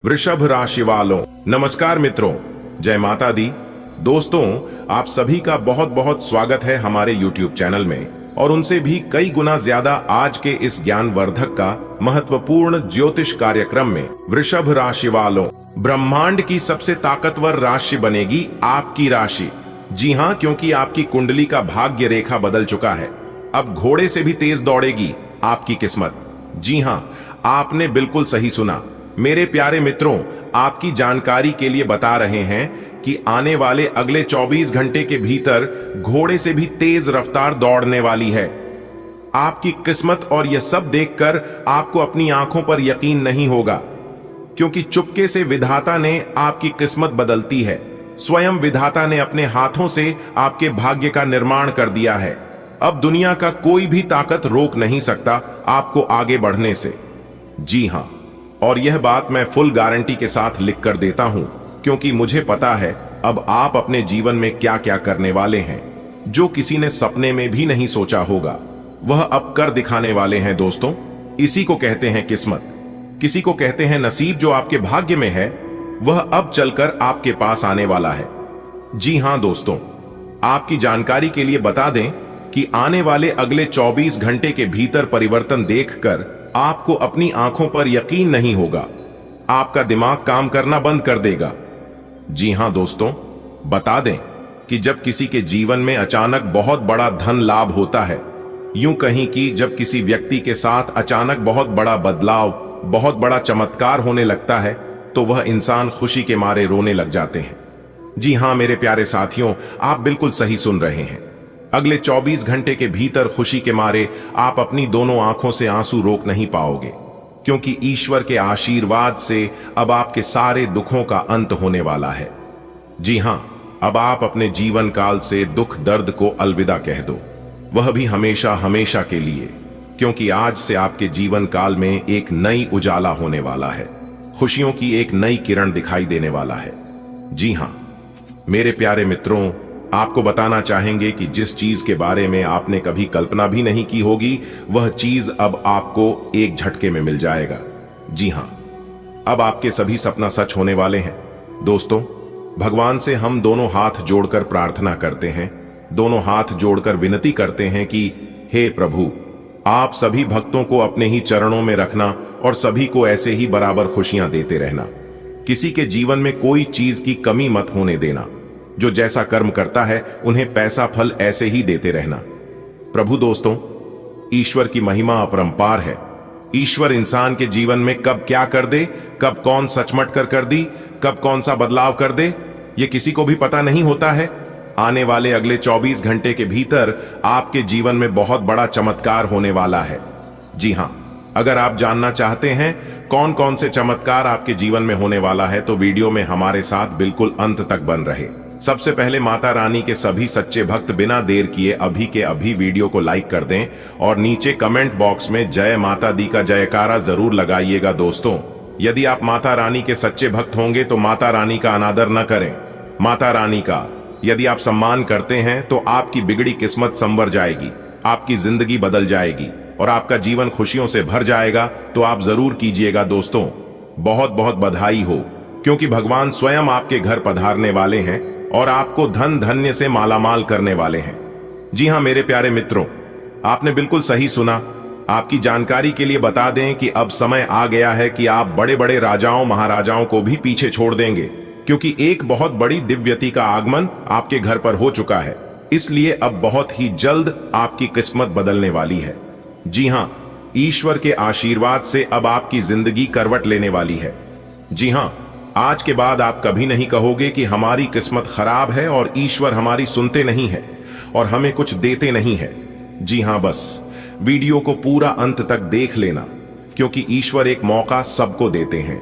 वृषभ राशि वालों, नमस्कार मित्रों, जय माता दी। दोस्तों, आप सभी का बहुत बहुत स्वागत है हमारे YouTube चैनल में और उनसे भी कई गुना ज्यादा आज के इस ज्ञानवर्धक का महत्वपूर्ण ज्योतिष कार्यक्रम में। वृषभ राशि वालों, ब्रह्मांड की सबसे ताकतवर राशि बनेगी आपकी राशि। जी हाँ, क्योंकि आपकी कुंडली का भाग्य रेखा बदल चुका है। अब घोड़े से भी तेज दौड़ेगी आपकी किस्मत। जी हाँ, आपने बिल्कुल सही सुना। मेरे प्यारे मित्रों, आपकी जानकारी के लिए बता रहे हैं कि आने वाले अगले 24 घंटे के भीतर घोड़े से भी तेज रफ्तार दौड़ने वाली है आपकी किस्मत। और यह सब देखकर आपको अपनी आंखों पर यकीन नहीं होगा, क्योंकि चुपके से विधाता ने आपकी किस्मत बदलती है। स्वयं विधाता ने अपने हाथों से आपके भाग्य का निर्माण कर दिया है। अब दुनिया का कोई भी ताकत रोक नहीं सकता आपको आगे बढ़ने से। जी हां, और यह बात मैं फुल गारंटी के साथ लिख कर देता हूं, क्योंकि मुझे पता है अब आप अपने जीवन में क्या क्या करने वाले हैं, जो किसी ने सपने में भी नहीं सोचा होगा, वह अब कर दिखाने वाले हैं। दोस्तों, इसी को कहते हैं किस्मत, किसी को कहते हैं नसीब। जो आपके भाग्य में है वह अब चलकर आपके पास आने वाला है। जी हां दोस्तों, आपकी जानकारी के लिए बता दें कि आने वाले अगले 24 घंटे के भीतर परिवर्तन देखकर आपको अपनी आंखों पर यकीन नहीं होगा। आपका दिमाग काम करना बंद कर देगा। जी हां दोस्तों, बता दें कि जब किसी के जीवन में अचानक बहुत बड़ा धन लाभ होता है, यूं कहीं कि जब किसी व्यक्ति के साथ अचानक बहुत बड़ा बदलाव, बहुत बड़ा चमत्कार होने लगता है, तो वह इंसान खुशी के मारे रोने लग जाते हैं। जी हां मेरे प्यारे साथियों, आप बिल्कुल सही सुन रहे हैं। अगले 24 घंटे के भीतर खुशी के मारे आप अपनी दोनों आंखों से आंसू रोक नहीं पाओगे, क्योंकि ईश्वर के आशीर्वाद से अब आपके सारे दुखों का अंत होने वाला है। जी हां, अब आप अपने जीवन काल से दुख दर्द को अलविदा कह दो, वह भी हमेशा हमेशा के लिए, क्योंकि आज से आपके जीवन काल में एक नई उजाला होने वाला है। खुशियों की एक नई किरण दिखाई देने वाला है। जी हां मेरे प्यारे मित्रों, आपको बताना चाहेंगे कि जिस चीज के बारे में आपने कभी कल्पना भी नहीं की होगी, वह चीज अब आपको एक झटके में मिल जाएगा। जी हां, अब आपके सभी सपना सच होने वाले हैं। दोस्तों, भगवान से हम दोनों हाथ जोड़कर प्रार्थना करते हैं, दोनों हाथ जोड़कर विनती करते हैं कि हे प्रभु, आप सभी भक्तों को अपने ही चरणों में रखना और सभी को ऐसे ही बराबर खुशियां देते रहना। किसी के जीवन में कोई चीज की कमी मत होने देना। जो जैसा कर्म करता है उन्हें पैसा फल ऐसे ही देते रहना। प्रभु दोस्तों, ईश्वर की महिमा अपरंपार है। ईश्वर इंसान के जीवन में कब क्या कर दे, कब कौन सचमट कर दी, कब कौन सा बदलाव कर दे, ये किसी को भी पता नहीं होता है। आने वाले अगले 24 घंटे के भीतर आपके जीवन में बहुत बड़ा चमत्कार होने वाला है। जी हां, अगर आप जानना चाहते हैं कौन कौन से चमत्कार आपके जीवन में होने वाला है, तो वीडियो में हमारे साथ बिल्कुल अंत तक बन रहे। सबसे पहले माता रानी के सभी सच्चे भक्त बिना देर किए अभी के अभी वीडियो को लाइक कर दें और नीचे कमेंट बॉक्स में जय माता दी का जयकारा जरूर लगाइएगा। दोस्तों, यदि आप माता रानी के सच्चे भक्त होंगे तो माता रानी का अनादर न करें। माता रानी का यदि आप सम्मान करते हैं तो आपकी बिगड़ी किस्मत संवर जाएगी, आपकी जिंदगी बदल जाएगी और आपका जीवन खुशियों से भर जाएगा। तो आप जरूर कीजिएगा। दोस्तों, बहुत बहुत बधाई हो, क्योंकि भगवान स्वयं आपके घर पधारने वाले हैं और आपको धन धन्य से मालामाल करने वाले हैं। जी हां मेरे प्यारे मित्रों, आपने बिल्कुल सही सुना। आपकी जानकारी के लिए बता दें कि अब समय आ गया है कि आप बड़े बड़े राजाओं महाराजाओं को भी पीछे छोड़ देंगे, क्योंकि एक बहुत बड़ी दिव्यति का आगमन आपके घर पर हो चुका है। इसलिए अब बहुत ही जल्द आपकी किस्मत बदलने वाली है। जी हां, ईश्वर के आशीर्वाद से अब आपकी जिंदगी करवट लेने वाली है। जी हां, आज के बाद आप कभी नहीं कहोगे कि हमारी किस्मत खराब है और ईश्वर हमारी सुनते नहीं है और हमें कुछ देते नहीं है। जी हां, बस वीडियो को पूरा अंत तक देख लेना, क्योंकि ईश्वर एक मौका सबको देते हैं,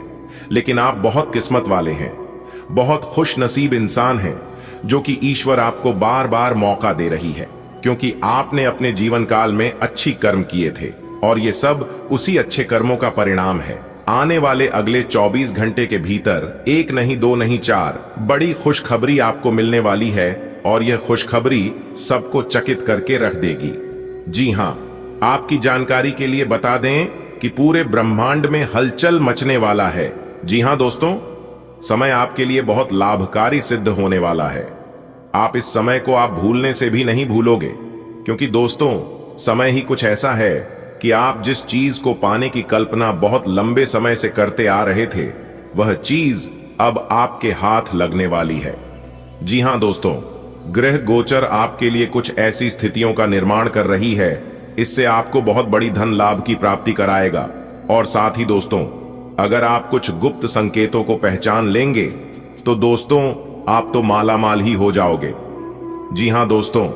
लेकिन आप बहुत किस्मत वाले हैं, बहुत खुश नसीब इंसान हैं, जो कि ईश्वर आपको बार बार मौका दे रही है, क्योंकि आपने अपने जीवन काल में अच्छी कर्म किए थे और ये सब उसी अच्छे कर्मों का परिणाम है। आने वाले अगले 24 घंटे के भीतर एक नहीं दो नहीं 4 बड़ी खुशखबरी आपको मिलने वाली है और यह खुशखबरी सबको चकित करके रख देगी। जी हां, आपकी जानकारी के लिए बता दें कि पूरे ब्रह्मांड में हलचल मचने वाला है। जी हां दोस्तों, समय आपके लिए बहुत लाभकारी सिद्ध होने वाला है। आप इस समय को आप भूलने से भी नहीं भूलोगे, क्योंकि दोस्तों समय ही कुछ ऐसा है कि आप जिस चीज को पाने की कल्पना बहुत लंबे समय से करते आ रहे थे, वह चीज अब आपके हाथ लगने वाली है। जी हां दोस्तों, ग्रह गोचर आपके लिए कुछ ऐसी स्थितियों का निर्माण कर रही है, इससे आपको बहुत बड़ी धन लाभ की प्राप्ति कराएगा। और साथ ही दोस्तों, अगर आप कुछ गुप्त संकेतों को पहचान लेंगे तो दोस्तों आप तो मालामाल ही हो जाओगे। जी हां दोस्तों,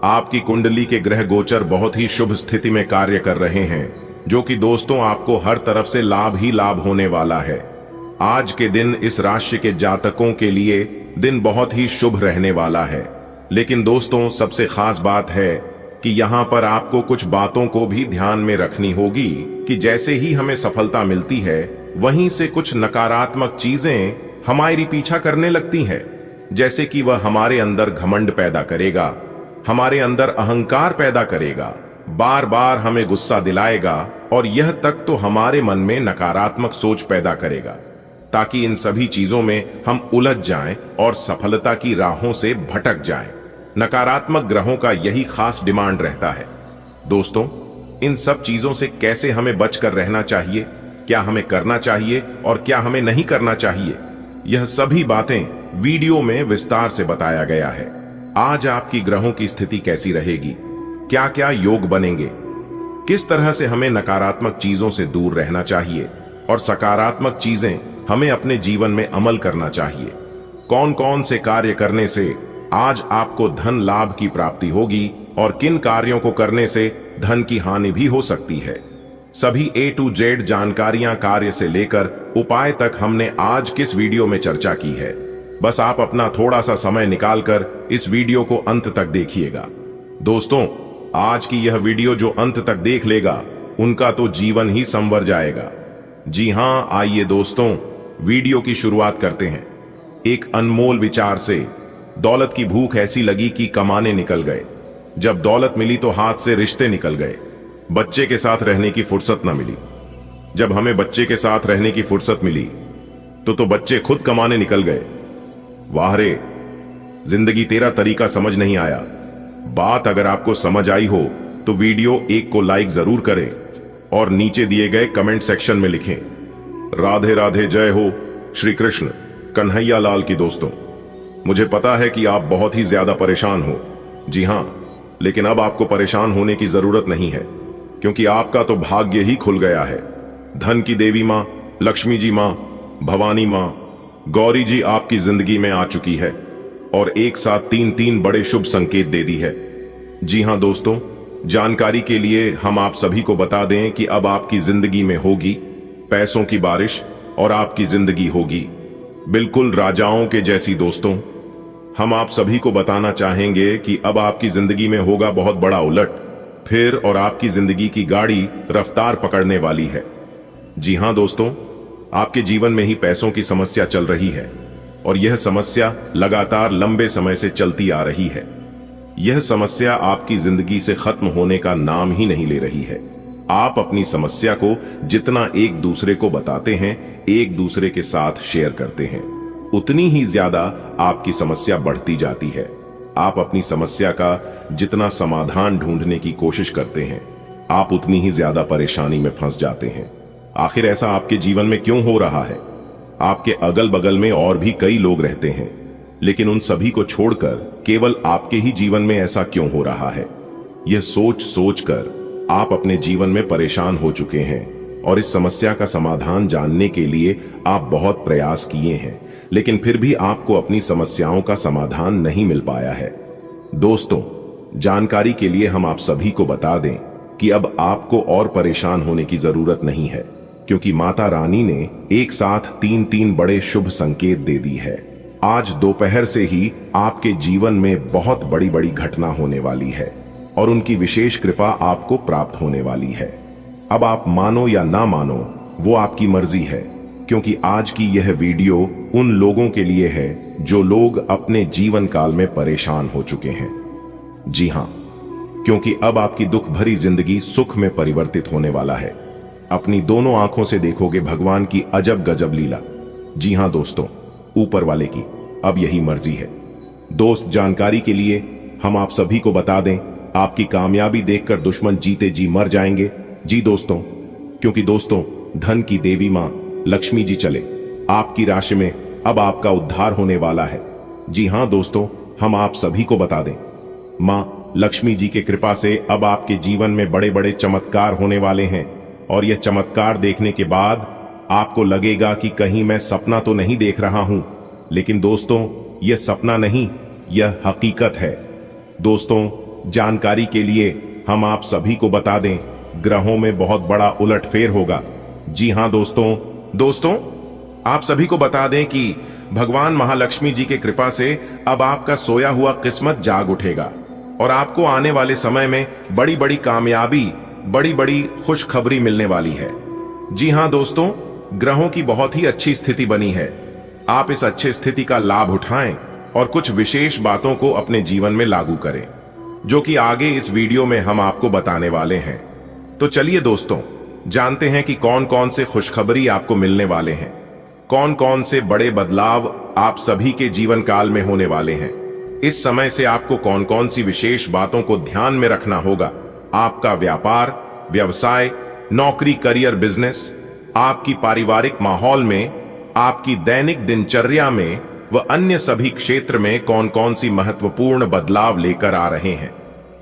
आपकी कुंडली के ग्रह गोचर बहुत ही शुभ स्थिति में कार्य कर रहे हैं, जो कि दोस्तों आपको हर तरफ से लाभ ही लाभ होने वाला है। आज के दिन इस राशि के जातकों के लिए दिन बहुत ही शुभ रहने वाला है। लेकिन दोस्तों सबसे खास बात है कि यहाँ पर आपको कुछ बातों को भी ध्यान में रखनी होगी कि जैसे ही हमें सफलता मिलती है, वहीं से कुछ नकारात्मक चीजें हमारी पीछा करने लगती हैं। जैसे कि वह हमारे अंदर घमंड पैदा करेगा, हमारे अंदर अहंकार पैदा करेगा, बार बार हमें गुस्सा दिलाएगा और यह तक तो हमारे मन में नकारात्मक सोच पैदा करेगा, ताकि इन सभी चीजों में हम उलझ जाएं और सफलता की राहों से भटक जाएं। नकारात्मक ग्रहों का यही खास डिमांड रहता है। दोस्तों, इन सब चीजों से कैसे हमें बचकर रहना चाहिए, क्या हमें करना चाहिए और क्या हमें नहीं करना चाहिए, यह सभी बातें वीडियो में विस्तार से बताया गया है। आज आपकी ग्रहों की स्थिति कैसी रहेगी, क्या क्या योग बनेंगे, किस तरह से हमें नकारात्मक चीजों से दूर रहना चाहिए और सकारात्मक चीजें हमें अपने जीवन में अमल करना चाहिए, कौन कौन से कार्य करने से आज आपको धन लाभ की प्राप्ति होगी और किन कार्यों को करने से धन की हानि भी हो सकती है, सभी A to Z जानकारियां कार्य से लेकर उपाय तक हमने आज किस वीडियो में चर्चा की है। बस आप अपना थोड़ा सा समय निकालकर इस वीडियो को अंत तक देखिएगा। दोस्तों, आज की यह वीडियो जो अंत तक देख लेगा, उनका तो जीवन ही संवर जाएगा। जी हां, आइए दोस्तों वीडियो की शुरुआत करते हैं। एक अनमोल विचार से दौलत की भूख ऐसी लगी कि कमाने निकल गए। जब दौलत मिली तो हाथ से रिश्ते निकल गए। बच्चे के साथ रहने की फुर्सत न मिली। जब हमें बच्चे के साथ रहने की फुर्सत मिली तो बच्चे खुद कमाने निकल गए। वाह रे, जिंदगी तेरा तरीका समझ नहीं आया। बात अगर आपको समझ आई हो तो वीडियो एक को लाइक जरूर करें और नीचे दिए गए कमेंट सेक्शन में लिखें, राधे राधे, जय हो श्री कृष्ण कन्हैया लाल की। दोस्तों, मुझे पता है कि आप बहुत ही ज्यादा परेशान हो। जी हां, लेकिन अब आपको परेशान होने की जरूरत नहीं है, क्योंकि आपका तो भाग्य ही खुल गया है। धन की देवी मां, लक्ष्मी जी मां, भवानी मां, गौरी जी आपकी जिंदगी में आ चुकी है और एक साथ तीन बड़े शुभ संकेत दे दी है। जी हां दोस्तों, जानकारी के लिए हम आप सभी को बता दें कि अब आपकी जिंदगी में होगी पैसों की बारिश और आपकी जिंदगी होगी बिल्कुल राजाओं के जैसी। दोस्तों, हम आप सभी को बताना चाहेंगे कि अब आपकी जिंदगी में होगा बहुत बड़ा उलट फिर और आपकी जिंदगी की गाड़ी रफ्तार पकड़ने वाली है। जी हां दोस्तों, आपके जीवन में ही पैसों की समस्या चल रही है और यह समस्या लगातार लंबे समय से चलती आ रही है। यह समस्या आपकी जिंदगी से खत्म होने का नाम ही नहीं ले रही है। आप अपनी समस्या को जितना एक दूसरे को बताते हैं, एक दूसरे के साथ शेयर करते हैं, उतनी ही ज्यादा आपकी समस्या बढ़ती जाती है। आप अपनी समस्या का जितना समाधान ढूंढने की कोशिश करते हैं, आप उतनी ही ज्यादा परेशानी में फंस जाते हैं। आखिर ऐसा आपके जीवन में क्यों हो रहा है? आपके अगल बगल में और भी कई लोग रहते हैं, लेकिन उन सभी को छोड़कर केवल आपके ही जीवन में ऐसा क्यों हो रहा है? यह सोच सोच कर आप अपने जीवन में परेशान हो चुके हैं और इस समस्या का समाधान जानने के लिए आप बहुत प्रयास किए हैं, लेकिन फिर भी आपको अपनी समस्याओं का समाधान नहीं मिल पाया है। दोस्तों, जानकारी के लिए हम आप सभी को बता दें कि अब आपको और परेशान होने की जरूरत नहीं है, क्योंकि माता रानी ने एक साथ तीन बड़े शुभ संकेत दे दी है। आज दोपहर से ही आपके जीवन में बहुत बड़ी बड़ी घटना होने वाली है और उनकी विशेष कृपा आपको प्राप्त होने वाली है। अब आप मानो या ना मानो, वो आपकी मर्जी है, क्योंकि आज की यह वीडियो उन लोगों के लिए है जो लोग अपने जीवन काल में परेशान हो चुके हैं। जी हां, क्योंकि अब आपकी दुख भरी जिंदगी सुख में परिवर्तित होने वाला है। अपनी दोनों आंखों से देखोगे भगवान की अजब गजब लीला। जी हां दोस्तों, ऊपर वाले की अब यही मर्जी है। दोस्त, जानकारी के लिए हम आप सभी को बता दें, आपकी कामयाबी देखकर दुश्मन जीते जी मर जाएंगे। जी दोस्तों, क्योंकि दोस्तों धन की देवी मां लक्ष्मी जी चले आपकी राशि में, अब आपका उद्धार होने वाला है। जी हां दोस्तों, हम आप सभी को बता दें, मां लक्ष्मी जी की कृपा से अब आपके जीवन में बड़े बड़े चमत्कार होने वाले हैं। और यह चमत्कार देखने के बाद आपको लगेगा कि कहीं मैं सपना तो नहीं देख रहा हूं, लेकिन दोस्तों यह सपना नहीं, यह हकीकत है। दोस्तों, जानकारी के लिए हम आप सभी को बता दें, ग्रहों में बहुत बड़ा उलटफेर होगा। जी हां दोस्तों आप सभी को बता दें कि भगवान महालक्ष्मी जी की कृपा से अब आपका सोया हुआ किस्मत जाग उठेगा और आपको आने वाले समय में बड़ी बड़ी कामयाबी, बड़ी बड़ी खुशखबरी मिलने वाली है। जी हां दोस्तों, ग्रहों की बहुत ही अच्छी स्थिति बनी है। आप इस अच्छी स्थिति का लाभ उठाएं और कुछ विशेष बातों को अपने जीवन में लागू करें, जो कि आगे इस वीडियो में हम आपको बताने वाले हैं। तो चलिए दोस्तों, जानते हैं कि कौन कौन से खुशखबरी आपको मिलने वाले हैं, कौन कौन से बड़े बदलाव आप सभी के जीवन काल में होने वाले हैं। इस समय से आपको कौन कौन सी विशेष बातों को ध्यान में रखना होगा। आपका व्यापार, व्यवसाय, नौकरी, करियर, बिजनेस, आपकी पारिवारिक माहौल में, आपकी दैनिक दिनचर्या में व अन्य सभी क्षेत्र में कौन कौन सी महत्वपूर्ण बदलाव लेकर आ रहे हैं,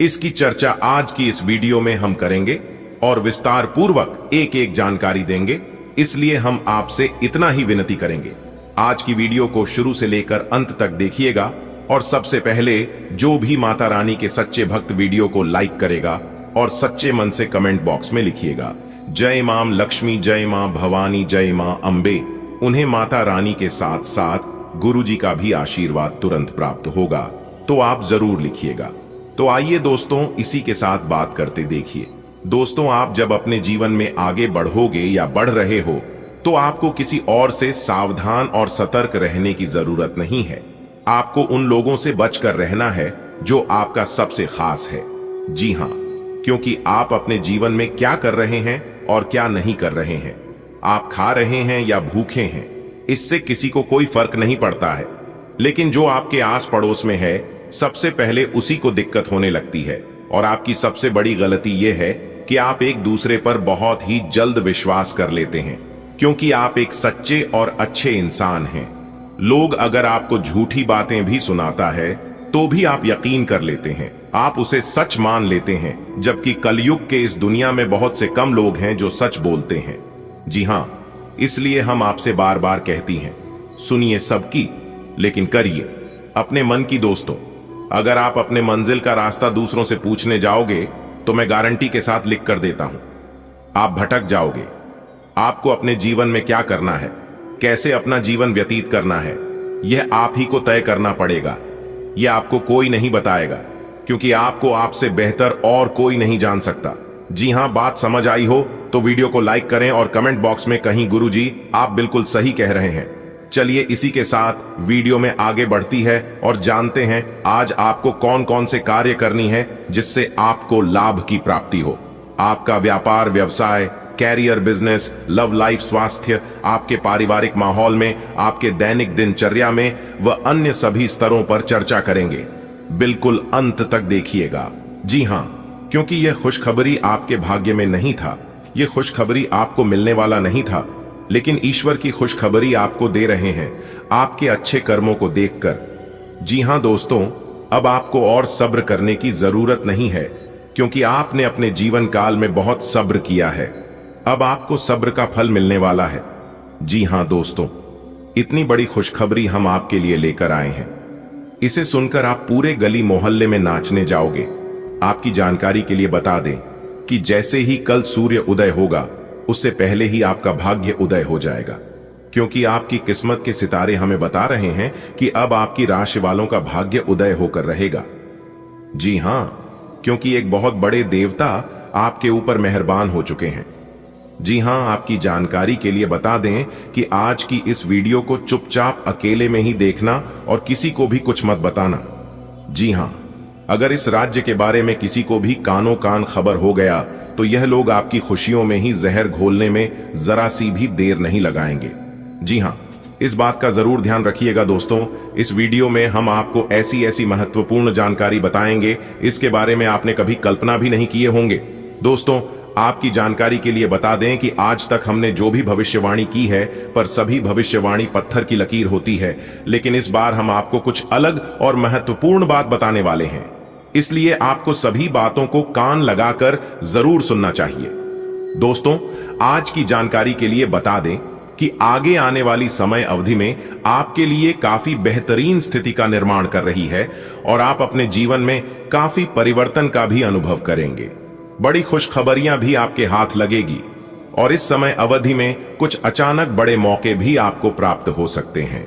इसकी चर्चा आज की इस वीडियो में हम करेंगे और विस्तार पूर्वक एक एक जानकारी देंगे। इसलिए हम आपसे इतना ही विनती करेंगे, आज की वीडियो को शुरू से लेकर अंत तक देखिएगा। और सबसे पहले जो भी माता रानी के सच्चे भक्त वीडियो को लाइक करेगा और सच्चे मन से कमेंट बॉक्स में लिखिएगा, जय मां लक्ष्मी, जय मां भवानी, जय मां अंबे, उन्हें माता रानी के साथ साथ गुरु जी का भी आशीर्वाद तुरंत प्राप्त होगा। तो आप जरूर लिखिएगा। तो आइए दोस्तों, इसी के साथ बात करते देखिए। दोस्तों, आप जब अपने जीवन में आगे बढ़ोगे या बढ़ रहे हो तो आपको किसी और से सावधान और सतर्क रहने की जरूरत नहीं है। आपको उन लोगों से बचकर रहना है जो आपका सबसे खास है। जी हां, क्योंकि आप अपने जीवन में क्या कर रहे हैं और क्या नहीं कर रहे हैं, आप खा रहे हैं या भूखे हैं, इससे किसी को कोई फर्क नहीं पड़ता है। लेकिन जो आपके आस पड़ोस में है, सबसे पहले उसी को दिक्कत होने लगती है। और आपकी सबसे बड़ी गलती यह है कि आप एक दूसरे पर बहुत ही जल्द विश्वास कर लेते हैं, क्योंकि आप एक सच्चे और अच्छे इंसान हैं। लोग अगर आपको झूठी बातें भी सुनाता है तो भी आप यकीन कर लेते हैं, आप उसे सच मान लेते हैं, जबकि कलयुग के इस दुनिया में बहुत से कम लोग हैं जो सच बोलते हैं। जी हां, इसलिए हम आपसे बार बार कहती हैं, सुनिए सबकी, लेकिन करिए अपने मन की। दोस्तों, अगर आप अपने मंजिल का रास्ता दूसरों से पूछने जाओगे तो मैं गारंटी के साथ लिख कर देता हूं, आप भटक जाओगे। आपको अपने जीवन में क्या करना है, कैसे अपना जीवन व्यतीत करना है, यह आप ही को तय करना पड़ेगा। यह आपको कोई नहीं बताएगा, क्योंकि आपको आपसे बेहतर और कोई नहीं जान सकता। जी हां, बात समझ आई हो तो वीडियो को लाइक करें और कमेंट बॉक्स में कहीं गुरुजी आप बिल्कुल सही कह रहे हैं। चलिए इसी के साथ वीडियो में आगे बढ़ती है और जानते हैं आज आपको कौन कौन से कार्य करनी है जिससे आपको लाभ की प्राप्ति हो। आपका व्यापार, व्यवसाय, कैरियर, बिजनेस, लव लाइफ, स्वास्थ्य, आपके पारिवारिक माहौल में, आपके दैनिक दिनचर्या में व अन्य सभी स्तरों पर चर्चा करेंगे। बिल्कुल अंत तक देखिएगा। जी हां, क्योंकि यह खुशखबरी आपके भाग्य में नहीं था, यह खुशखबरी आपको मिलने वाला नहीं था, लेकिन ईश्वर की खुशखबरी आपको दे रहे हैं आपके अच्छे कर्मों को देखकर। जी हां दोस्तों, अब आपको और सब्र करने की जरूरत नहीं है, क्योंकि आपने अपने जीवन काल में बहुत सब्र किया है। अब आपको सब्र का फल मिलने वाला है। जी हां दोस्तों, इतनी बड़ी खुशखबरी हम आपके लिए लेकर आए हैं। इसे सुनकर आप पूरे गली मोहल्ले में नाचने जाओगे। आपकी जानकारी के लिए बता दें कि जैसे ही कल सूर्य उदय होगा, उससे पहले ही आपका भाग्य उदय हो जाएगा, क्योंकि आपकी किस्मत के सितारे हमें बता रहे हैं कि अब आपकी राशि वालों का भाग्य उदय होकर रहेगा। जी हां, क्योंकि एक बहुत बड़े देवता आपके ऊपर मेहरबान हो चुके हैं। जी हां, आपकी जानकारी के लिए बता दें कि आज की इस वीडियो को चुपचाप अकेले में ही देखना और किसी को भी कुछ मत बताना। जी हां, अगर इस राज्य के बारे में किसी को भी कानों कान खबर हो गया तो यह लोग आपकी खुशियों में ही जहर घोलने में जरा सी भी देर नहीं लगाएंगे। जी हां, इस बात का जरूर ध्यान रखिएगा दोस्तों, इस वीडियो में हम आपको ऐसी ऐसी महत्वपूर्ण जानकारी बताएंगे, इसके बारे में आपने कभी कल्पना भी नहीं किए होंगे। दोस्तों, आपकी जानकारी के लिए बता दें कि आज तक हमने जो भी भविष्यवाणी की है, पर सभी भविष्यवाणी पत्थर की लकीर होती है, लेकिन इस बार हम आपको कुछ अलग और महत्वपूर्ण बात बताने वाले हैं। इसलिए आपको सभी बातों को कान लगाकर जरूर सुनना चाहिए। दोस्तों, आज की जानकारी के लिए बता दें कि आगे आने वाली समय अवधि में आपके लिए काफी बेहतरीन स्थिति का निर्माण कर रही है और आप अपने जीवन में काफी परिवर्तन का भी अनुभव करेंगे। बड़ी खुशखबरियां भी आपके हाथ लगेगी और इस समय अवधि में कुछ अचानक बड़े मौके भी आपको प्राप्त हो सकते हैं।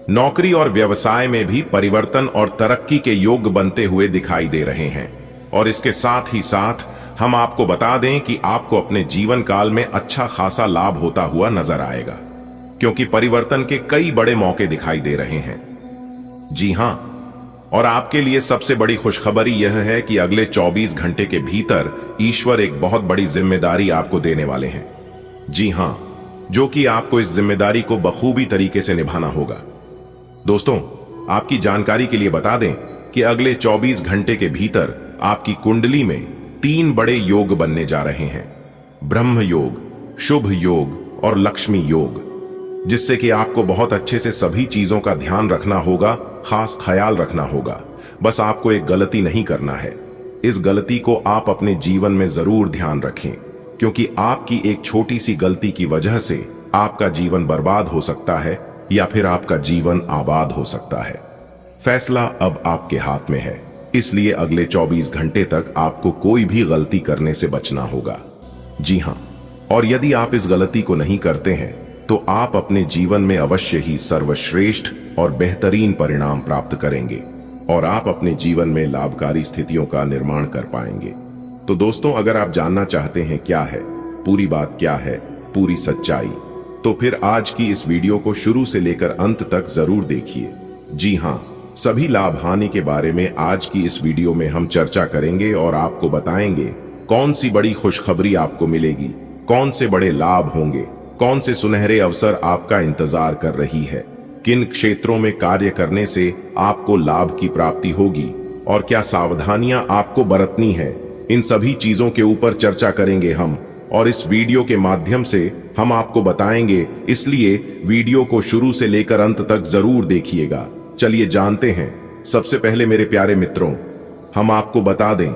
नौकरी और व्यवसाय में भी परिवर्तन और तरक्की के योग बनते हुए दिखाई दे रहे हैं। और इसके साथ ही साथ हम आपको बता दें कि आपको अपने जीवन काल में अच्छा खासा लाभ होता हुआ नजर आएगा, क्योंकि परिवर्तन के कई बड़े मौके दिखाई दे रहे हैं। जी हां, और आपके लिए सबसे बड़ी खुशखबरी यह है कि अगले 24 घंटे के भीतर ईश्वर एक बहुत बड़ी जिम्मेदारी आपको देने वाले हैं। जी हां, जो कि आपको इस जिम्मेदारी को बखूबी तरीके से निभाना होगा। दोस्तों, आपकी जानकारी के लिए बता दें कि अगले 24 घंटे के भीतर आपकी कुंडली में 3 बड़े योग बनने जा रहे हैं, ब्रह्म योग, शुभ योग और लक्ष्मी योग, जिससे कि आपको बहुत अच्छे से सभी चीजों का ध्यान रखना होगा, खास ख्याल रखना होगा। बस आपको एक गलती नहीं करना है। इस गलती को आप अपने जीवन में जरूर ध्यान रखें, क्योंकि आपकी एक छोटी सी गलती की वजह से आपका जीवन बर्बाद हो सकता है या फिर आपका जीवन आबाद हो सकता है। फैसला अब आपके हाथ में है, इसलिए अगले 24 घंटे तक आपको कोई भी गलती करने से बचना होगा। जी हां, और यदि आप इस गलती को नहीं करते हैं तो आप अपने जीवन में अवश्य ही सर्वश्रेष्ठ और बेहतरीन परिणाम प्राप्त करेंगे और आप अपने जीवन में लाभकारी स्थितियों का निर्माण कर पाएंगे। तो दोस्तों, अगर आप जानना चाहते हैं क्या है पूरी बात, क्या है पूरी सच्चाई, तो फिर आज की इस वीडियो को शुरू से लेकर अंत तक जरूर देखिए। जी हां, सभी लाभ हानि के बारे में आज की इस वीडियो में हम चर्चा करेंगे और आपको बताएंगे कौन सी बड़ी खुशखबरी आपको मिलेगी, कौन से बड़े लाभ होंगे, कौन से सुनहरे अवसर आपका इंतजार कर रही है, किन क्षेत्रों में कार्य करने से आपको लाभ की प्राप्ति होगी और क्या सावधानियां आपको बरतनी है। इन सभी चीजों के ऊपर चर्चा करेंगे हम, और इस वीडियो के माध्यम से हम आपको बताएंगे, इसलिए वीडियो को शुरू से लेकर अंत तक जरूर देखिएगा। चलिए जानते हैं। सबसे पहले मेरे प्यारे मित्रों, हम आपको बता दें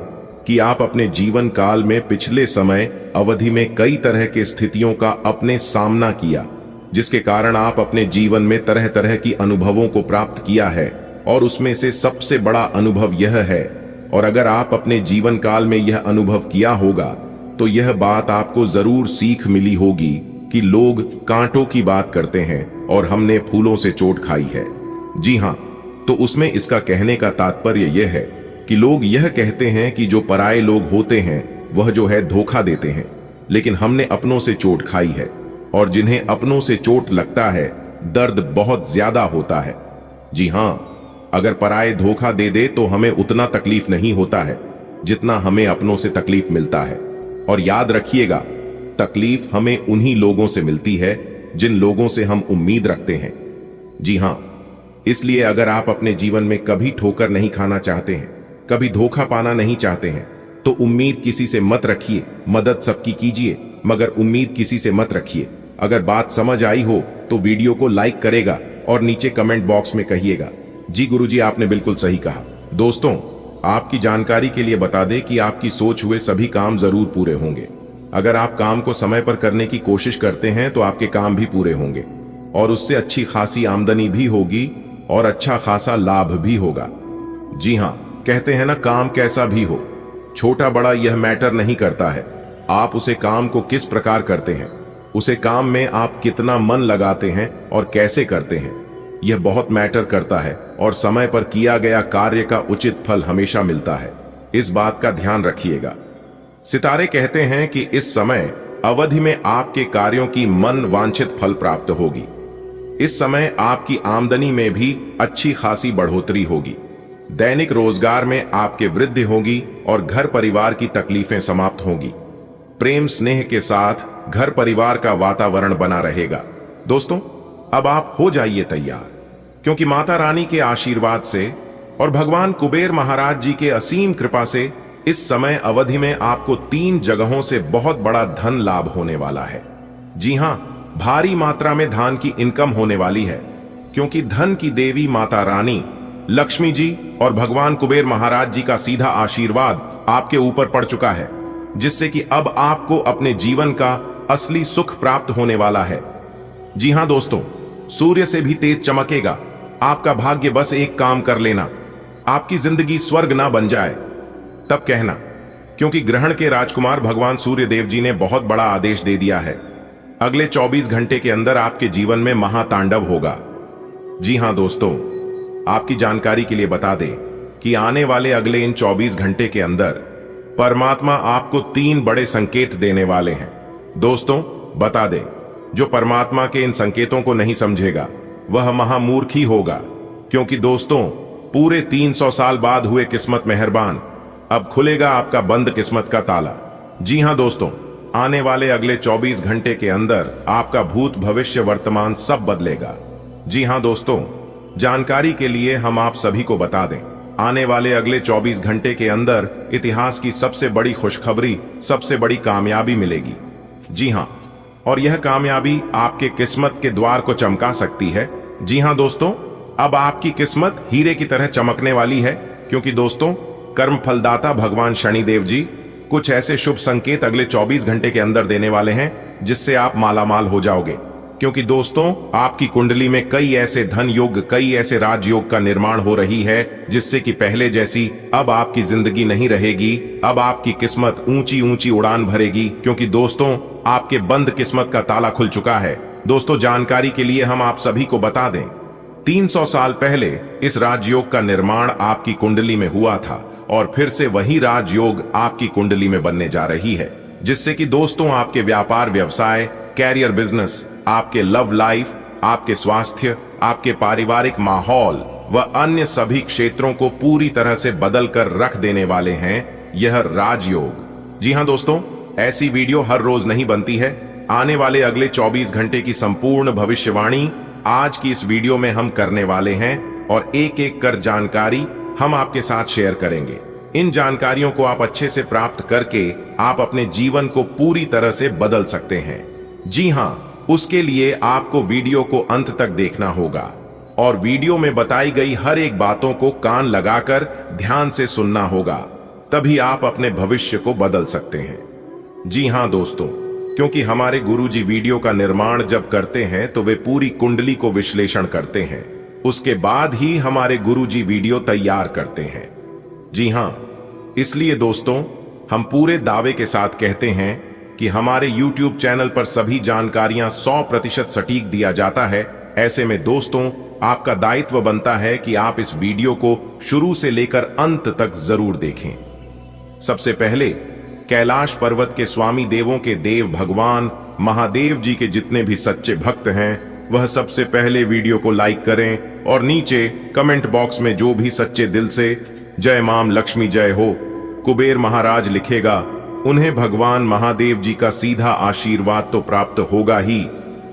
कि आप अपने जीवन काल में पिछले समय अवधि में कई तरह की स्थितियों का अपने सामना किया, जिसके कारण आप अपने जीवन में तरह तरह की अनुभवों को प्राप्त किया है, और उसमें से सबसे बड़ा अनुभव यह है, और अगर आप अपने जीवन काल में यह अनुभव किया होगा तो यह बात आपको जरूर सीख मिली होगी कि लोग कांटों की बात करते हैं और हमने फूलों से चोट खाई है। जी हां, तो उसमें इसका कहने का तात्पर्य यह है कि लोग यह कहते हैं कि जो पराये लोग होते हैं वह जो है धोखा देते हैं, लेकिन हमने अपनों से चोट खाई है, और जिन्हें अपनों से चोट लगता है दर्द बहुत ज्यादा होता है। जी हां, अगर पराये धोखा दे दे तो हमें उतना तकलीफ नहीं होता है जितना हमें अपनों से तकलीफ मिलता है। और याद रखिएगा, तकलीफ हमें उन्हीं लोगों से मिलती है जिन लोगों से हम उम्मीद रखते हैं। जी हां, इसलिए अगर आप अपने जीवन में कभी ठोकर नहीं खाना चाहते हैं, कभी धोखा पाना नहीं चाहते हैं, तो उम्मीद किसी से मत रखिए। मदद सबकी कीजिए, मगर उम्मीद किसी से मत रखिए। अगर बात समझ आई हो तो वीडियो को लाइक करेगा और नीचे कमेंट बॉक्स में कहिएगा, जी गुरुजी आपने बिल्कुल सही कहा। दोस्तों, आपकी जानकारी के लिए बता दें कि आपकी सोच हुए सभी काम जरूर पूरे होंगे। अगर आप काम को समय पर करने की कोशिश करते हैं तो आपके काम भी पूरे होंगे और उससे अच्छी खासी आमदनी भी होगी और अच्छा खासा लाभ भी होगा। जी हां, कहते हैं ना, काम कैसा भी हो, छोटा बड़ा यह मैटर नहीं करता है। आप उसे काम को किस प्रकार करते हैं, उसे काम में आप कितना मन लगाते हैं और कैसे करते हैं, यह बहुत मैटर करता है। और समय पर किया गया कार्य का उचित फल हमेशा मिलता है, इस बात का ध्यान रखिएगा। सितारे कहते हैं कि इस समय अवधि में आपके कार्यों की मन वांछित फल प्राप्त होगी। इस समय आपकी आमदनी में भी अच्छी खासी बढ़ोतरी होगी। दैनिक रोजगार में आपके वृद्धि होगी और घर परिवार की तकलीफें समाप्त होंगी। प्रेम स्नेह के साथ घर परिवार का वातावरण बना रहेगा। दोस्तों, अब आप हो जाइए तैयार, क्योंकि माता रानी के आशीर्वाद से और भगवान कुबेर महाराज जी के असीम कृपा से इस समय अवधि में आपको 3 जगहों से बहुत बड़ा धन लाभ होने वाला है। जी हां, भारी मात्रा में धन की इनकम होने वाली है, क्योंकि धन की देवी माता रानी लक्ष्मी जी और भगवान कुबेर महाराज जी का सीधा आशीर्वाद आपके ऊपर पड़ चुका है, जिससे कि अब आपको अपने जीवन का असली सुख प्राप्त होने वाला है। जी हां दोस्तों, सूर्य से भी तेज चमकेगा आपका भाग्य। बस एक काम कर लेना, आपकी जिंदगी स्वर्ग ना बन जाए तब कहना, क्योंकि ग्रहण के राजकुमार भगवान सूर्य देव जी ने बहुत बड़ा आदेश दे दिया है। अगले 24 घंटे के अंदर आपके जीवन में महातांडव होगा। जी हां दोस्तों, आपकी जानकारी के लिए बता दें कि आने वाले अगले इन 24 घंटे के अंदर परमात्मा आपको 3 बड़े संकेत देने वाले हैं। दोस्तों बता दें, जो परमात्मा के इन संकेतों को नहीं समझेगा वह महामूर्ख ही होगा, क्योंकि दोस्तों पूरे 300 साल बाद हुए किस्मत मेहरबान, अब खुलेगा आपका बंद किस्मत का ताला। जी हां दोस्तों, आने वाले अगले 24 घंटे के अंदर आपका भूत भविष्य वर्तमान सब बदलेगा। जी हां दोस्तों, जानकारी के लिए हम आप सभी को बता दें, आने वाले अगले 24 घंटे के अंदर इतिहास की सबसे बड़ी खुशखबरी, सबसे बड़ी कामयाबी मिलेगी। जी हां, और यह कामयाबी आपके किस्मत के द्वार को चमका सकती है। जी हां दोस्तों, अब आपकी किस्मत हीरे की तरह चमकने वाली है, क्योंकि दोस्तों कर्म फलदाता भगवान शनिदेव जी कुछ ऐसे शुभ संकेत अगले 24 घंटे के अंदर देने वाले हैं, जिससे आप मालामाल हो जाओगे। क्योंकि दोस्तों आपकी कुंडली में कई ऐसे धन योग, कई ऐसे राजयोग का निर्माण हो रही है, जिससे कि पहले जैसी अब आपकी जिंदगी नहीं रहेगी। अब आपकी किस्मत ऊंची ऊंची उड़ान भरेगी, क्योंकि दोस्तों आपके बंद किस्मत का ताला खुल चुका है। दोस्तों जानकारी के लिए हम आप सभी को बता दें, 300 साल पहले इस राजयोग का निर्माण आपकी कुंडली में हुआ था, और फिर से वही राजयोग आपकी कुंडली में बनने जा रही है, जिससे कि दोस्तों आपके व्यापार व्यवसाय, कैरियर बिजनेस, आपके लव लाइफ, आपके स्वास्थ्य, आपके पारिवारिक माहौल व अन्य सभी क्षेत्रों को पूरी तरह से बदल कर रख देने वाले हैं यह राजयोग। जी हां दोस्तों, ऐसी वीडियो हर रोज नहीं बनती है। आने वाले अगले 24 घंटे की संपूर्ण भविष्यवाणी आज की इस वीडियो में हम करने वाले हैं, और एक एक कर जानकारी हम आपके साथ शेयर करेंगे। इन जानकारियों को आप अच्छे से प्राप्त करके आप अपने जीवन को पूरी तरह से बदल सकते हैं। जी हां, उसके लिए आपको वीडियो को अंत तक देखना होगा, और वीडियो में बताई गई हर एक बातों को कान लगाकर ध्यान से सुनना होगा, तभी आप अपने भविष्य को बदल सकते हैं। जी हां दोस्तों, क्योंकि हमारे गुरुजी वीडियो का निर्माण जब करते हैं तो वे पूरी कुंडली को विश्लेषण करते हैं, उसके बाद ही हमारे गुरुजी वीडियो तैयार करते हैं। जी हां, इसलिए दोस्तों हम पूरे दावे के साथ कहते हैं कि हमारे YouTube चैनल पर सभी जानकारियां 100% सटीक दिया जाता है। ऐसे में दोस्तों आपका दायित्व बनता है कि आप इस वीडियो को शुरू से लेकर अंत तक जरूर देखें। सबसे पहले कैलाश पर्वत के स्वामी देवों के देव भगवान महादेव जी के जितने भी सच्चे भक्त हैं, वह सबसे पहले वीडियो को लाइक करें और नीचे कमेंट बॉक्स में जो भी सच्चे दिल से जय मां लक्ष्मी जय हो कुबेर महाराज लिखेगा, उन्हें भगवान महादेव जी का सीधा आशीर्वाद तो प्राप्त होगा ही,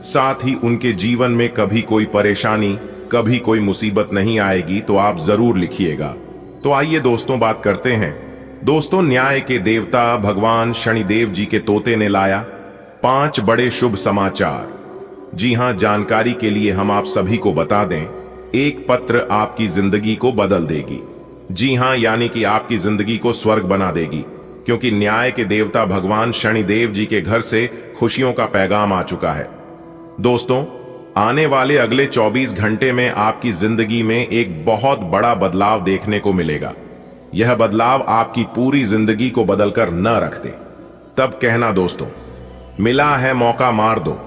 साथ ही उनके जीवन में कभी कोई परेशानी, कभी कोई मुसीबत नहीं आएगी। तो आप जरूर लिखिएगा। तो आइए दोस्तों बात करते हैं। दोस्तों न्याय के देवता भगवान शनिदेव जी के तोते ने लाया 5 बड़े शुभ समाचार। जी हां, जानकारी के लिए हम आप सभी को बता दें, एक पत्र आपकी जिंदगी को बदल देगी। जी हां, यानी कि आपकी जिंदगी को स्वर्ग बना देगी, क्योंकि न्याय के देवता भगवान शनिदेव जी के घर से खुशियों का पैगाम आ चुका है। दोस्तों आने वाले अगले 24 घंटे में आपकी जिंदगी में एक बहुत बड़ा बदलाव देखने को मिलेगा। यह बदलाव आपकी पूरी जिंदगी को बदलकर न रख दे, तब कहना दोस्तों मिला है मौका मार दो।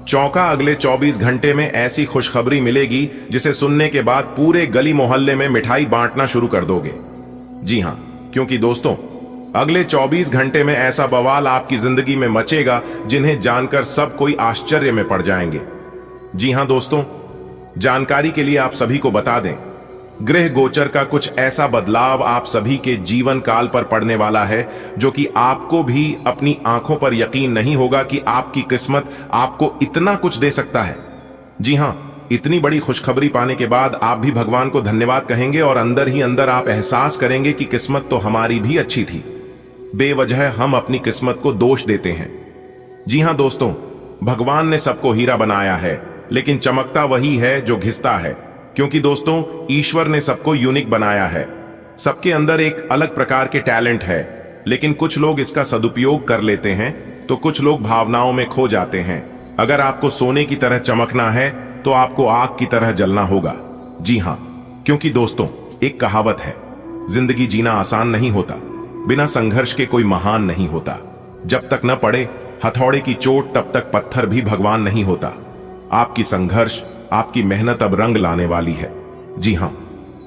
चौका अगले 24 घंटे में ऐसी खुशखबरी मिलेगी जिसे सुनने के बाद पूरे गली मोहल्ले में मिठाई बांटना शुरू कर दोगे। जी हां, क्योंकि दोस्तों अगले 24 घंटे में ऐसा बवाल आपकी जिंदगी में मचेगा जिन्हें जानकर सब कोई आश्चर्य में पड़ जाएंगे। जी हां दोस्तों, जानकारी के लिए आप सभी को बता दें, ग्रह गोचर का कुछ ऐसा बदलाव आप सभी के जीवन काल पर पड़ने वाला है जो कि आपको भी अपनी आंखों पर यकीन नहीं होगा कि आपकी किस्मत आपको इतना कुछ दे सकता है। जी हाँ, इतनी बड़ी खुशखबरी पाने के बाद आप भी भगवान को धन्यवाद कहेंगे और अंदर ही अंदर आप एहसास करेंगे कि किस्मत तो हमारी भी अच्छी थी। बेवजह हम अपनी किस्मत को दोष देते हैं। जी हाँ दोस्तों, भगवान ने सबको हीरा बनाया है, लेकिन चमकता वही है जो घिसता है। क्योंकि दोस्तों, ईश्वर ने सबको यूनिक बनाया है। सबके अंदर एक अलग प्रकार के टैलेंट है, लेकिन कुछ लोग इसका सदुपयोग कर लेते हैं तो कुछ लोग भावनाओं में खो जाते हैं। अगर आपको सोने की तरह चमकना है तो आपको आग की तरह जलना होगा। जी हाँ, क्योंकि दोस्तों, एक कहावत है, जिंदगी जीना आसान नहीं होता, बिना संघर्ष के कोई महान नहीं होता। जब तक न पड़े हथौड़े की चोट तब तक पत्थर भी भगवान नहीं होता। आपकी संघर्ष, आपकी मेहनत अब रंग लाने वाली है। जी हाँ,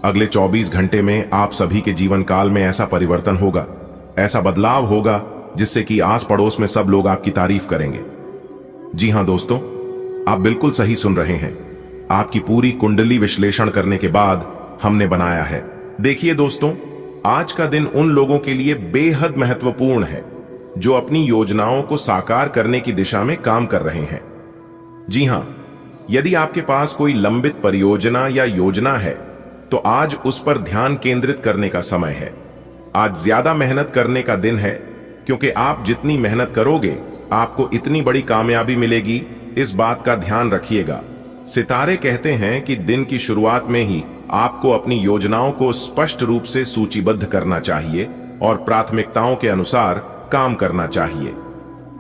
अगले 24 घंटे में आप सभी के जीवन काल में ऐसा परिवर्तन होगा, ऐसा बदलाव होगा जिससे कि आस पड़ोस में सब लोग आपकी तारीफ करेंगे। जी हां दोस्तों, आप बिल्कुल सही सुन रहे हैं। आपकी पूरी कुंडली विश्लेषण करने के बाद हमने बनाया है। देखिए दोस्तों, आज का दिन उन लोगों के लिए बेहद महत्वपूर्ण है जो अपनी योजनाओं को साकार करने की दिशा में काम कर रहे हैं। जी हां, यदि आपके पास कोई लंबित परियोजना या योजना है तो आज उस पर ध्यान केंद्रित करने का समय है। आज ज्यादा मेहनत करने का दिन है, क्योंकि आप जितनी मेहनत करोगे आपको इतनी बड़ी कामयाबी मिलेगी, इस बात का ध्यान रखिएगा। सितारे कहते हैं कि दिन की शुरुआत में ही आपको अपनी योजनाओं को स्पष्ट रूप से सूचीबद्ध करना चाहिए और प्राथमिकताओं के अनुसार काम करना चाहिए।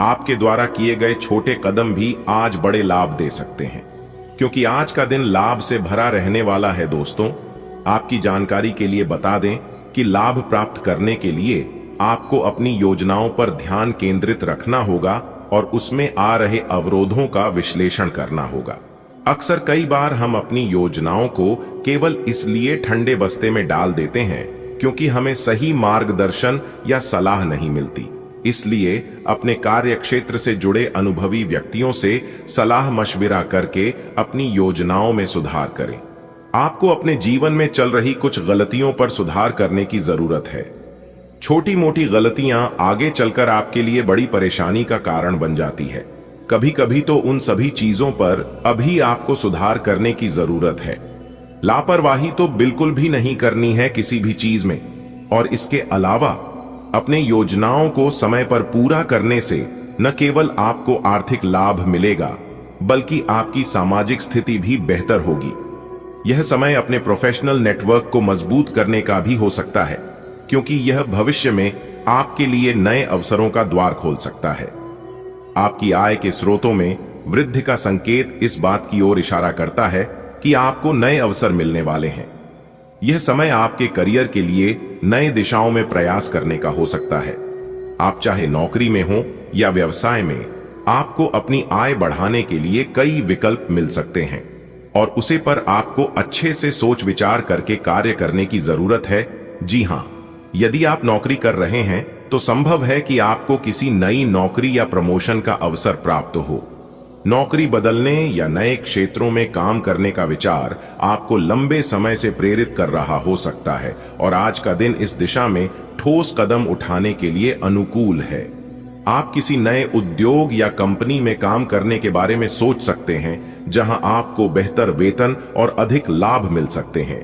आपके द्वारा किए गए छोटे कदम भी आज बड़े लाभ दे सकते हैं, क्योंकि आज का दिन लाभ से भरा रहने वाला है। दोस्तों, आपकी जानकारी के लिए बता दें कि लाभ प्राप्त करने के लिए आपको अपनी योजनाओं पर ध्यान केंद्रित रखना होगा और उसमें आ रहे अवरोधों का विश्लेषण करना होगा। अक्सर कई बार हम अपनी योजनाओं को केवल इसलिए ठंडे बस्ते में डाल देते हैं क्योंकि हमें सही मार्गदर्शन या सलाह नहीं मिलती। इसलिए अपने कार्य क्षेत्र से जुड़े अनुभवी व्यक्तियों से सलाह मशविरा करके अपनी योजनाओं में सुधार करें। आपको अपने जीवन में चल रही कुछ गलतियों पर सुधार करने की जरूरत है। छोटी मोटी गलतियां आगे चलकर आपके लिए बड़ी परेशानी का कारण बन जाती है। कभी कभी तो उन सभी चीजों पर अभी आपको सुधार करने की जरूरत है। लापरवाही तो बिल्कुल भी नहीं करनी है किसी भी चीज में। और इसके अलावा अपने योजनाओं को समय पर पूरा करने से न केवल आपको आर्थिक लाभ मिलेगा, बल्कि आपकी सामाजिक स्थिति भी बेहतर होगी। यह समय अपने प्रोफेशनल नेटवर्क को मजबूत करने का भी हो सकता है, क्योंकि यह भविष्य में आपके लिए नए अवसरों का द्वार खोल सकता है। आपकी आय के स्रोतों में वृद्धि का संकेत इस बात की ओर इशारा करता है कि आपको नए अवसर मिलने वाले हैं। यह समय आपके करियर के लिए नए दिशाओं में प्रयास करने का हो सकता है। आप चाहे नौकरी में हो या व्यवसाय में, आपको अपनी आय बढ़ाने के लिए कई विकल्प मिल सकते हैं और उसे पर आपको अच्छे से सोच विचार करके कार्य करने की जरूरत है। जी हां, यदि आप नौकरी कर रहे हैं तो संभव है कि आपको किसी नई नौकरी या प्रमोशन का अवसर प्राप्त हो। नौकरी बदलने या नए क्षेत्रों में काम करने का विचार आपको लंबे समय से प्रेरित कर रहा हो सकता है और आज का दिन इस दिशा में ठोस कदम उठाने के लिए अनुकूल है। आप किसी नए उद्योग या कंपनी में काम करने के बारे में सोच सकते हैं, जहां आपको बेहतर वेतन और अधिक लाभ मिल सकते हैं।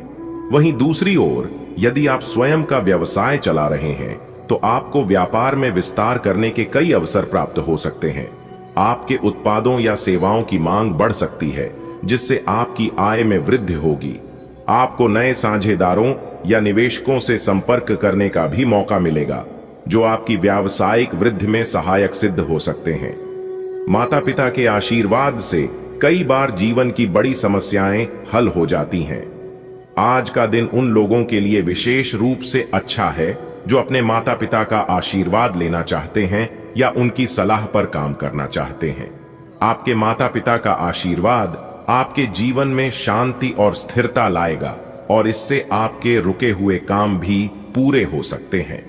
वहीं दूसरी ओर, यदि आप स्वयं का व्यवसाय चला रहे हैं तो आपको व्यापार में विस्तार करने के कई अवसर प्राप्त हो सकते हैं। आपके उत्पादों या सेवाओं की मांग बढ़ सकती है, जिससे आपकी आय में वृद्धि होगी। आपको नए साझेदारों या निवेशकों से संपर्क करने का भी मौका मिलेगा, जो आपकी व्यावसायिक वृद्धि में सहायक सिद्ध हो सकते हैं। माता पिता के आशीर्वाद से कई बार जीवन की बड़ी समस्याएं हल हो जाती हैं। आज का दिन उन लोगों के लिए विशेष रूप से अच्छा है जो अपने माता पिता का आशीर्वाद लेना चाहते हैं या उनकी सलाह पर काम करना चाहते हैं। आपके माता पिता का आशीर्वाद आपके जीवन में शांति और स्थिरता लाएगा और इससे आपके रुके हुए काम भी पूरे हो सकते हैं।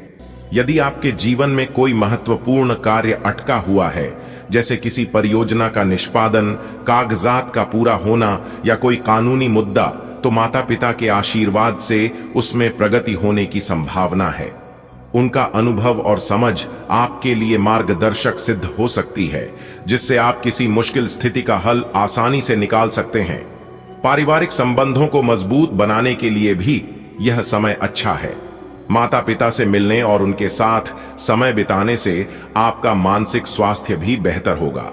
यदि आपके जीवन में कोई महत्वपूर्ण कार्य अटका हुआ है, जैसे किसी परियोजना का निष्पादन, कागजात का पूरा होना या कोई कानूनी मुद्दा, तो माता पिता के आशीर्वाद से उसमें प्रगति होने की संभावना है। उनका अनुभव और समझ आपके लिए मार्गदर्शक सिद्ध हो सकती है, जिससे आप किसी मुश्किल स्थिति का हल आसानी से निकाल सकते हैं। पारिवारिक संबंधों को मजबूत बनाने के लिए भी यह समय अच्छा है। माता पिता से मिलने और उनके साथ समय बिताने से आपका मानसिक स्वास्थ्य भी बेहतर होगा।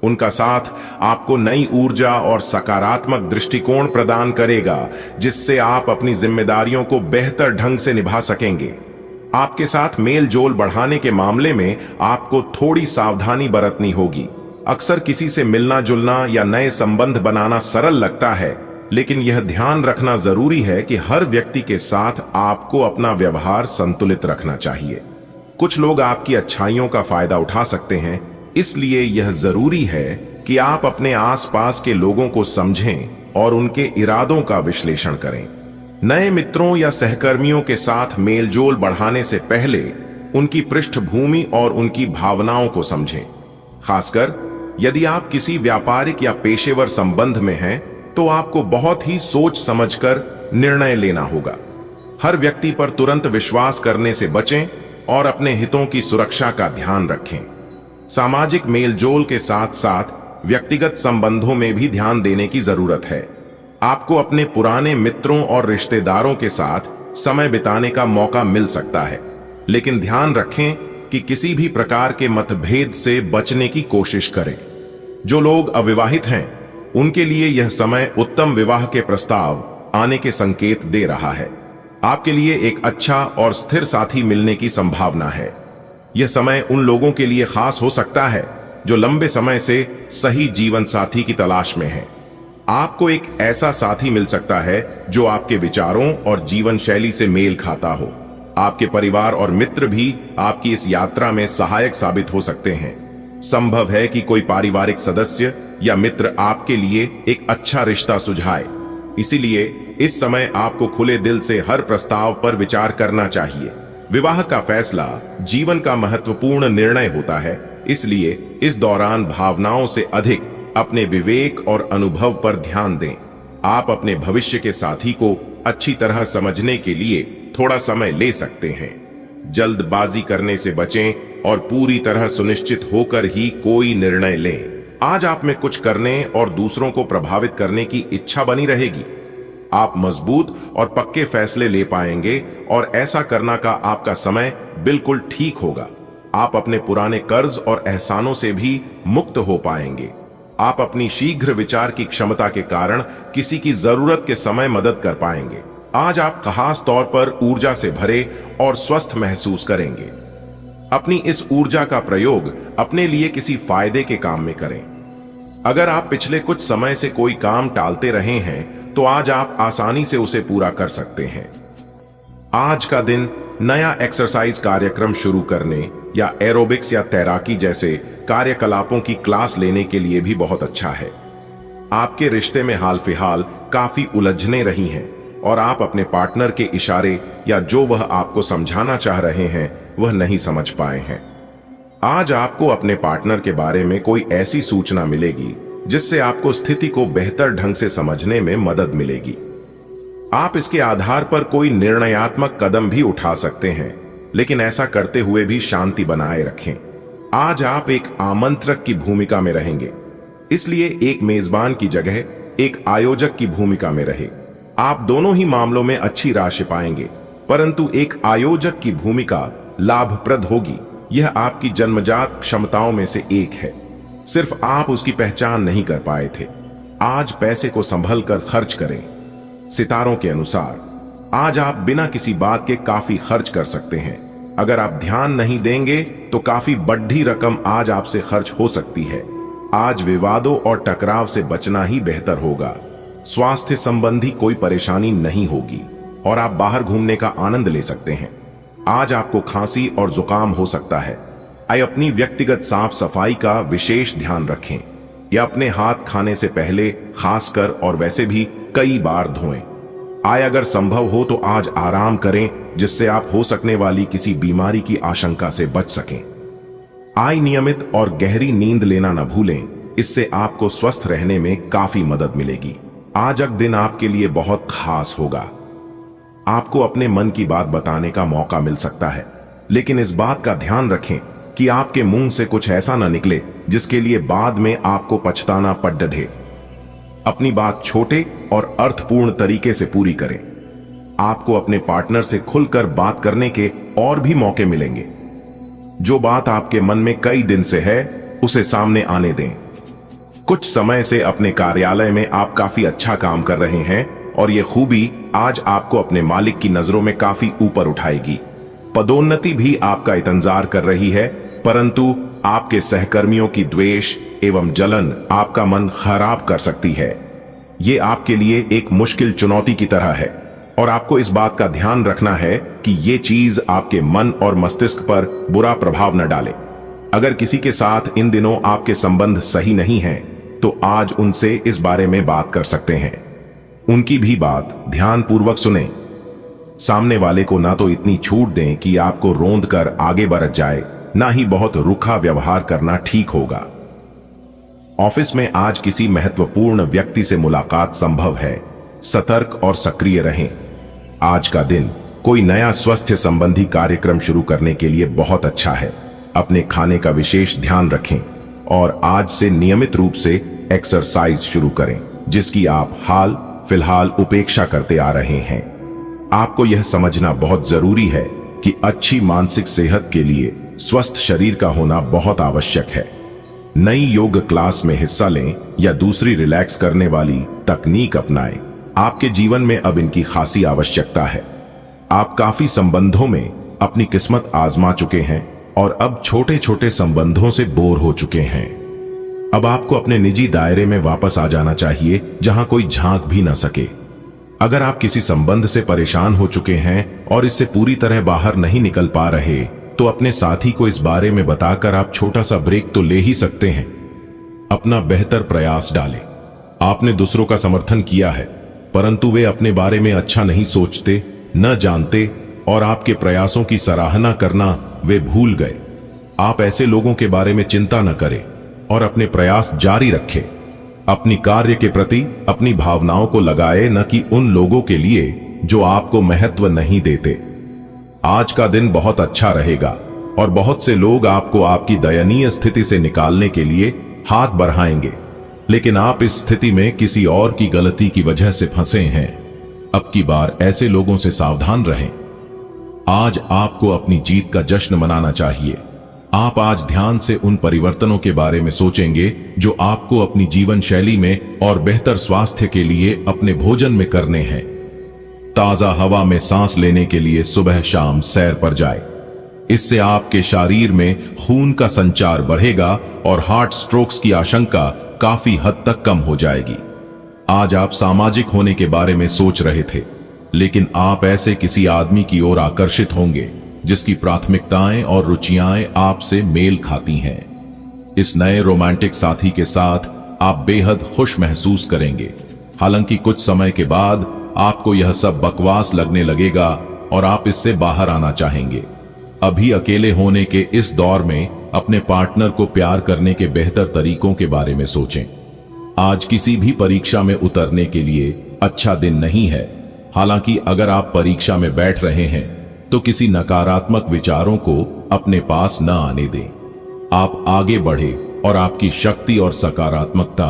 उनका साथ आपको नई ऊर्जा और सकारात्मक दृष्टिकोण प्रदान करेगा, जिससे आप अपनी जिम्मेदारियों को बेहतर ढंग से निभा सकेंगे। आपके साथ मेल जोल बढ़ाने के मामले में आपको थोड़ी सावधानी बरतनी होगी। अक्सर किसी से मिलना जुलना या नए संबंध बनाना सरल लगता है, लेकिन यह ध्यान रखना जरूरी है कि हर व्यक्ति के साथ आपको अपना व्यवहार संतुलित रखना चाहिए। कुछ लोग आपकी अच्छाइयों का फायदा उठा सकते हैं, इसलिए यह जरूरी है कि आप अपने आसपास के लोगों को समझें और उनके इरादों का विश्लेषण करें। नए मित्रों या सहकर्मियों के साथ मेलजोल बढ़ाने से पहले उनकी पृष्ठभूमि और उनकी भावनाओं को समझें। खासकर यदि आप किसी व्यापारिक या पेशेवर संबंध में हैं, तो आपको बहुत ही सोच समझकर निर्णय लेना होगा। हर व्यक्ति पर तुरंत विश्वास करने से बचें और अपने हितों की सुरक्षा का ध्यान रखें। सामाजिक मेलजोल के साथ साथ व्यक्तिगत संबंधों में भी ध्यान देने की जरूरत है। आपको अपने पुराने मित्रों और रिश्तेदारों के साथ समय बिताने का मौका मिल सकता है, लेकिन ध्यान रखें कि किसी भी प्रकार के मतभेद से बचने की कोशिश करें। जो लोग अविवाहित हैं, उनके लिए यह समय उत्तम विवाह के प्रस्ताव आने के संकेत दे रहा है। आपके लिए एक अच्छा और स्थिर साथी मिलने की संभावना है। यह समय उन लोगों के लिए खास हो सकता है जो लंबे समय से सही जीवन साथी की तलाश में हैं। आपको एक ऐसा साथी मिल सकता है जो आपके विचारों और जीवन शैली से मेल खाता हो। आपके परिवार और मित्र भी आपकी इस यात्रा में सहायक साबित हो सकते हैं। संभव है कि कोई पारिवारिक सदस्य या मित्र आपके लिए एक अच्छा रिश्ता सुझाए। इसीलिए इस समय आपको खुले दिल से हर प्रस्ताव पर विचार करना चाहिए। विवाह का फैसला जीवन का महत्वपूर्ण निर्णय होता है, इसलिए इस दौरान भावनाओं से अधिक अपने विवेक और अनुभव पर ध्यान दें। आप अपने भविष्य के साथी को अच्छी तरह समझने के लिए थोड़ा समय ले सकते हैं। जल्दबाजी करने से बचें और पूरी तरह सुनिश्चित होकर ही कोई निर्णय लें। आज आप में कुछ करने और दूसरों को प्रभावित करने की इच्छा बनी रहेगी। आप मजबूत और पक्के फैसले ले पाएंगे और ऐसा करना का आपका समय बिल्कुल ठीक होगा। आप अपने पुराने कर्ज और एहसानों से भी मुक्त हो पाएंगे। आप अपनी शीघ्र विचार की क्षमता के कारण किसी की जरूरत के समय मदद कर पाएंगे। आज आप खास तौर पर ऊर्जा से भरे और स्वस्थ महसूस करेंगे। अपनी इस ऊर्जा का प्रयोग अपने लिए किसी फायदे के काम में करें। अगर आप पिछले कुछ समय से कोई काम टालते रहे हैं, तो आज आप आसानी से उसे पूरा कर सकते हैं। आज का दिन नया एक्सरसाइज कार्यक्रम शुरू करने या एरोबिक्स या तैराकी जैसे कार्यकलापों की क्लास लेने के लिए भी बहुत अच्छा है। आपके रिश्ते में हाल फिलहाल काफी उलझने रही हैं और आप अपने पार्टनर के इशारे या जो वह आपको समझाना चाह रहे हैं वह नहीं समझ पाए हैं। आज आपको अपने पार्टनर के बारे में कोई ऐसी सूचना मिलेगी जिससे आपको स्थिति को बेहतर ढंग से समझने में मदद मिलेगी। आप इसके आधार पर कोई निर्णयात्मक कदम भी उठा सकते हैं, लेकिन ऐसा करते हुए भी शांति बनाए रखें। आज आप एक आमंत्रक की भूमिका में रहेंगे, इसलिए एक मेजबान की जगह एक आयोजक की भूमिका में रहे। आप दोनों ही मामलों में अच्छी राशि पाएंगे, परंतु एक आयोजक की भूमिका लाभप्रद होगी। यह आपकी जन्मजात क्षमताओं में से एक है, सिर्फ आप उसकी पहचान नहीं कर पाए थे। आज पैसे को संभल कर खर्च करें। सितारों के अनुसार आज आप बिना किसी बात के काफी खर्च कर सकते हैं। अगर आप ध्यान नहीं देंगे तो काफी बड़ी रकम आज आपसे खर्च हो सकती है। आज विवादों और टकराव से बचना ही बेहतर होगा। स्वास्थ्य संबंधी कोई परेशानी नहीं होगी और आप बाहर घूमने का आनंद ले सकते हैं। आज आपको खांसी और जुकाम हो सकता है। अपनी व्यक्तिगत साफ सफाई का विशेष ध्यान रखें या अपने हाथ खाने से पहले खासकर और वैसे भी कई बार धोएं। अगर संभव हो तो आज आराम करें, जिससे आप हो सकने वाली किसी बीमारी की आशंका से बच सकें। नियमित और गहरी नींद लेना न भूलें, इससे आपको स्वस्थ रहने में काफी मदद मिलेगी। आज का दिन आपके लिए बहुत खास होगा। आपको अपने मन की बात बताने का मौका मिल सकता है। लेकिन इस बात का ध्यान रखें कि आपके मुंह से कुछ ऐसा ना निकले जिसके लिए बाद में आपको पछताना पड़ डे। अपनी बात छोटे और अर्थपूर्ण तरीके से पूरी करें। आपको अपने पार्टनर से खुलकर बात करने के और भी मौके मिलेंगे। जो बात आपके मन में कई दिन से है उसे सामने आने दें। कुछ समय से अपने कार्यालय में आप काफी अच्छा काम कर रहे हैं और यह खूबी आज आपको अपने मालिक की नजरों में काफी ऊपर उठाएगी। पदोन्नति भी आपका इंतजार कर रही है, परंतु आपके सहकर्मियों की द्वेष एवं जलन आपका मन खराब कर सकती है। ये आपके लिए एक मुश्किल चुनौती की तरह है और आपको इस बात का ध्यान रखना है कि ये चीज आपके मन और मस्तिष्क पर बुरा प्रभाव न डाले। अगर किसी के साथ इन दिनों आपके संबंध सही नहीं हैं, तो आज उनसे इस बारे में बात कर सकते हैं। उनकी भी बात ध्यानपूर्वक सुनें। सामने वाले को ना तो इतनी छूट दें कि आपको रोंद कर आगे बढ़ जाए, ना ही बहुत रूखा व्यवहार करना ठीक होगा। ऑफिस में आज किसी महत्वपूर्ण व्यक्ति से मुलाकात संभव है। सतर्क और सक्रिय रहें। आज का दिन कोई नया स्वास्थ्य संबंधी कार्यक्रम शुरू करने के लिए बहुत अच्छा है। अपने खाने का विशेष ध्यान रखें और आज से नियमित रूप से एक्सरसाइज शुरू करें, जिसकी आप हाल फिलहाल उपेक्षा करते आ रहे हैं। आपको यह समझना बहुत जरूरी है कि अच्छी मानसिक सेहत के लिए स्वस्थ शरीर का होना बहुत आवश्यक है। नई योग क्लास में हिस्सा लें या दूसरी रिलैक्स करने वाली तकनीक अपनाएं। आपके जीवन में अब इनकी खासी आवश्यकता है। आप काफी संबंधों में अपनी किस्मत आजमा चुके हैं और अब छोटे छोटे संबंधों से बोर हो चुके हैं। अब आपको अपने निजी दायरे में वापस आ जाना चाहिए, जहां कोई झांक भी ना सके। अगर आप किसी संबंध से परेशान हो चुके हैं और इससे पूरी तरह बाहर नहीं निकल पा रहे, तो अपने साथी को इस बारे में बताकर आप छोटा सा ब्रेक तो ले ही सकते हैं। अपना बेहतर प्रयास डालें। आपने दूसरों का समर्थन किया है, परंतु वे अपने बारे में अच्छा नहीं सोचते, न जानते और आपके प्रयासों की सराहना करना वे भूल गए। आप ऐसे लोगों के बारे में चिंता न करें और अपने प्रयास जारी रखें। अपनी कार्य के प्रति अपनी भावनाओं को लगाए, न कि उन लोगों के लिए जो आपको महत्व नहीं देते। आज का दिन बहुत अच्छा रहेगा और बहुत से लोग आपको आपकी दयनीय स्थिति से निकालने के लिए हाथ बढ़ाएंगे, लेकिन आप इस स्थिति में किसी और की गलती की वजह से फंसे हैं। अब की बार ऐसे लोगों से सावधान रहें। आज आपको अपनी जीत का जश्न मनाना चाहिए। आप आज ध्यान से उन परिवर्तनों के बारे में सोचेंगे जो आपको अपनी जीवन शैली में और बेहतर स्वास्थ्य के लिए अपने भोजन में करने हैं। ताजा हवा में सांस लेने के लिए सुबह शाम सैर पर जाए। इससे आपके शरीर में खून का संचार बढ़ेगा और हार्ट स्ट्रोक्स की आशंका काफी हद तक कम हो जाएगी। आज आप सामाजिक होने के बारे में सोच रहे थे, लेकिन आप ऐसे किसी आदमी की ओर आकर्षित होंगे जिसकी प्राथमिकताएं और रुचियां आपसे मेल खाती हैं। इस नए रोमांटिक साथी के साथ आप बेहद खुश महसूस करेंगे। हालांकि कुछ समय के बाद आपको यह सब बकवास लगने लगेगा और आप इससे बाहर आना चाहेंगे। अभी अकेले होने के इस दौर में अपने पार्टनर को प्यार करने के बेहतर तरीकों के बारे में सोचें। आज किसी भी परीक्षा में उतरने के लिए अच्छा दिन नहीं है। हालांकि अगर आप परीक्षा में बैठ रहे हैं तो किसी नकारात्मक विचारों को अपने पास न आने दें। आप आगे बढ़े और आपकी शक्ति और सकारात्मकता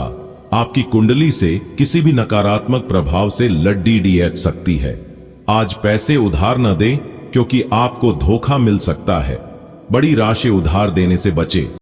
आपकी कुंडली से किसी भी नकारात्मक प्रभाव से लड्डी डिएच सकती है। आज पैसे उधार न दें, क्योंकि आपको धोखा मिल सकता है। बड़ी राशि उधार देने से बचें।